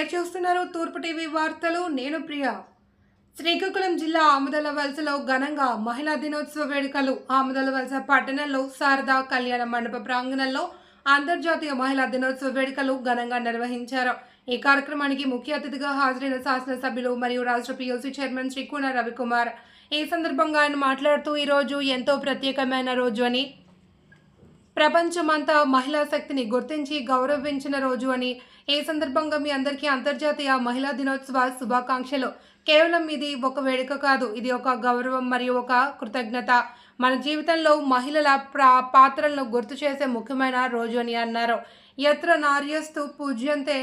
మీరు చూస్తున్నారు తూర్పు టీవీ వార్తలు. నేను ప్రియా. శ్రీకాకుళం జిల్లా ఆముదలవలసలో ఘనంగా మహిళా దినోత్సవ వేడుకలు. ఆముదలవలస పట్టణంలో శారదా కళ్యాణ మండప ప్రాంగణంలో అంతర్జాతీయ మహిళా దినోత్సవ వేడుకలు ఘనంగా నిర్వహించారు. ఈ కార్యక్రమానికి ముఖ్య అతిథిగా హాజరైన శాసనసభ్యులు మరియు రాష్ట్ర పీయూసీ చైర్మన్ శ్రీ కూన రవికుమార్. ఈ సందర్భంగా ఆయన మాట్లాడుతూ ఈరోజు ఎంతో ప్రత్యేకమైన రోజు అని, ప్రపంచమంతా మహిళా శక్తిని గుర్తించి గౌరవించిన రోజు అని, ఈ సందర్భంగా మీ అందరికీ అంతర్జాతీయ మహిళా దినోత్సవ శుభాకాంక్షలు. కేవలం ఇది ఒక వేడుక కాదు, ఇది ఒక గౌరవం మరియు ఒక కృతజ్ఞత. మన జీవితంలో మహిళల పాత్రలను గుర్తు చేసే ముఖ్యమైన రోజు అని అన్నారు. యత్ర నార్యస్తు పూజ్యంతే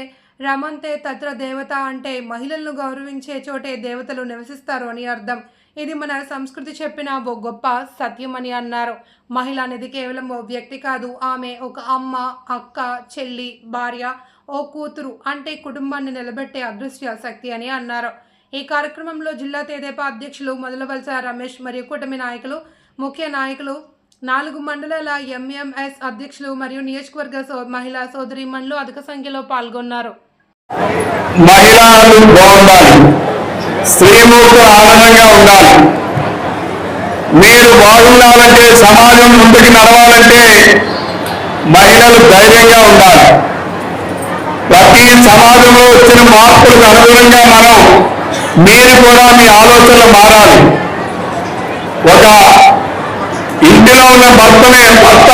రమంతే తత్ర దేవత అంటే మహిళలను గౌరవించే చోటే దేవతలు నివసిస్తారు అని అర్థం. ఇది మన సంస్కృతి చెప్పిన ఓ గొప్ప సత్యం అని అన్నారు. మహిళ అనేది కేవలం ఓ వ్యక్తి కాదు, ఆమె ఒక అమ్మ, అక్క, చెల్లి, భార్య, ఓ కూతురు అంటే కుటుంబాన్ని నిలబెట్టే అదృశ్య శక్తి అని అన్నారు. ఈ కార్యక్రమంలో జిల్లా తెదేపా అధ్యక్షులు మొదలవలస రమేష్ మరియు కూటమి నాయకులు, ముఖ్య నాయకులు, 4 మండలాల ఎంఎంఎస్ అధ్యక్షులు మరియు నియోజకవర్గ మహిళా సోదరీమణులు అధిక సంఖ్యలో పాల్గొన్నారు. మహిళలు బాగుండాలి, స్త్రీమూర్తులు ఆనందంగా ఉండాలి. మీరు బాగుండాలంటే, సమాజం ముందుకు నడవాలంటే మహిళలు ధైర్యంగా ఉండాలి. ప్రతి సమాజంలో వచ్చిన మార్పులకు అనుగుణంగా మీరు కూడా మీ ఆలోచనలు మారాలి. ఒక ఇంటిలో ఉన్న భర్త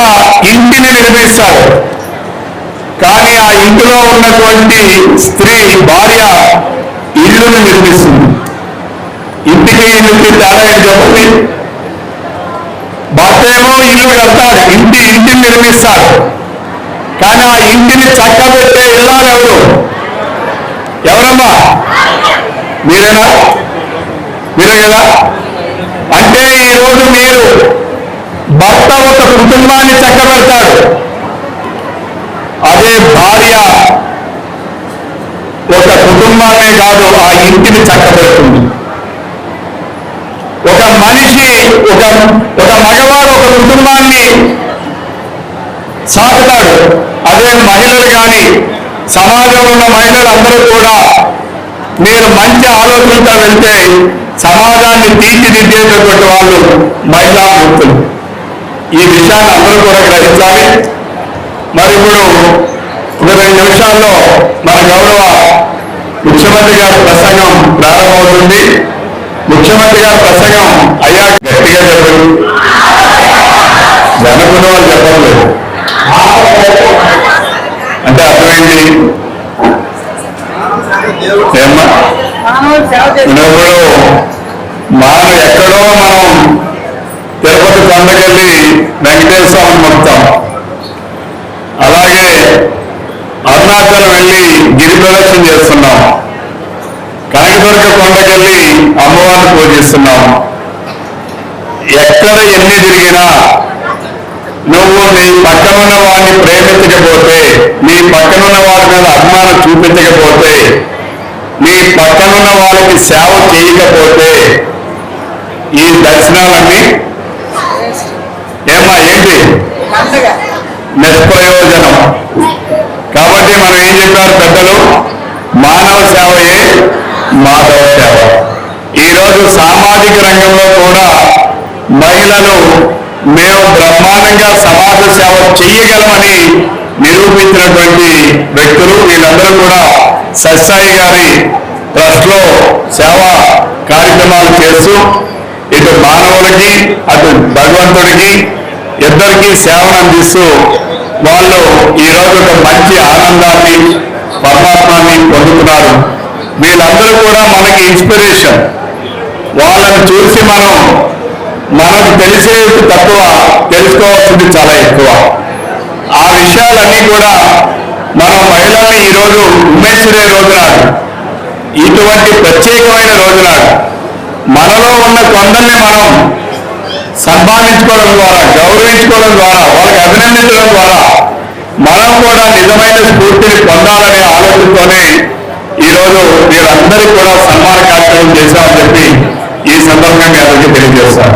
ఇంటిని నిర్మిస్తాడు, కానీ ఆ ఇంటిలో ఉన్నటువంటి స్త్రీ, భార్య ఇల్లును నిర్మిస్తుంది. ఇంటికి ఇల్లుకి తేడా ఏం చెప్పండి? భర్త ఏమో ఇల్లు కడతాడు, ఇంటిని నిర్మిస్తాడు, కానీ ఆ ఇంటిని చక్కబెట్టే ఇల్లాలు ఎవరమ్మా? మీరే కదా. అంటే ఈరోజు మీరు భర్త ఒక కుటుంబాన్ని చక్కబెడతాడు, అదే భార్య ఒక కుటుంబాన్నే కాదు ఆ ఇంటిని చక్కబెడుతుంది. ఒక మనిషి, ఒక మగవాడు ఒక కుటుంబాన్ని సాగుతాడు, అదే మహిళలు కానీ సమాజంలో ఉన్న మహిళలందరూ కూడా మీరు మంచి ఆలోచనతో వెళ్తే సమాజాన్ని తీర్చిదిద్దేటటువంటి వాళ్ళు మహిళా మూర్తులు. ఈ విషయాన్ని అందరూ కూడా గ్రహించాలి. మరి ఇప్పుడు ఒక 2 నిమిషాల్లో మన గౌరవ ముఖ్యమంత్రి గారి ప్రసంగం ప్రారంభమవుతుంది. ముఖ్యమంత్రి గారి ప్రసంగం అయ్యా గట్టిగా చెప్పండి, జనకున్న వాళ్ళు చెప్పలేదు అంటే అర్థమైంది. ఇప్పుడు మనం ఎక్కడో తిరుపతి కొండకెళ్ళి వెంకటేశ్వర స్వామిని మొత్తాం, అలాగే అరుణాచలం వెళ్ళి గిరి ప్రదక్షిణ చేస్తున్నాం, కనకదుర్గ కొండకెళ్ళి అమ్మవారిని పూజిస్తున్నాం. ఎక్కడ ఎన్ని తిరిగినా నువ్వు నీ పక్కనున్న వాడిని ప్రేమించకపోతే, నీ పక్కనున్న వాడి మీద అభిమానం చూపించకపోతే, నీ పక్కనున్న వాళ్ళకి సేవ చేయకపోతే ఈ దర్శనాలన్నీ ఏంటి నిష్ప్రయోజనం. కాబట్టి మనం ఏం చెప్పారు పెద్దలు? మానవ సేవయే మాధవ సేవ. ఈరోజు సామాజిక రంగంలో కూడా మహిళలు మేము బ్రహ్మాండంగా సమాజ సేవ చేయగలమని నిరూపించినటువంటి వ్యక్తులు. వీళ్ళందరూ కూడా సత్సాయి గారి ట్రస్ట్ లో సేవా కార్యక్రమాలు చేస్తూ ఇటు మానవులకి అటు భగవంతుడికి ఇద్దరికి సేవను అందిస్తూ వాళ్ళు ఈరోజు ఒక మంచి ఆనందాన్ని, పరమాత్మాన్ని పొందుతున్నారు. వీళ్ళందరూ కూడా మనకి ఇన్స్పిరేషన్. వాళ్ళని చూసి మనకు తెలిసేది తక్కువ, తెలుసుకోవాల్సింది చాలా ఎక్కువ. ఆ విషయాలన్నీ కూడా మనం మహిళల్ని ఈరోజు ఉమెన్స్ డే రోజు నాడు, ఇటువంటి ప్రత్యేకమైన రోజు నాడు మనలో ఉన్న కొందరిని మనం సన్మానించుకోవడం ద్వారా, గౌరవించుకోవడం ద్వారా, వాళ్ళకి అభినందించడం ద్వారా మనం కూడా నిజమైన స్ఫూర్తిని పొందాలనే ఆలోచనతోనే ఈరోజు వీరందరికీ కూడా సన్మాన కార్యక్రమం చేశామని చెప్పి ఈ సందర్భంగా అందరికీ తెలియజేస్తాను.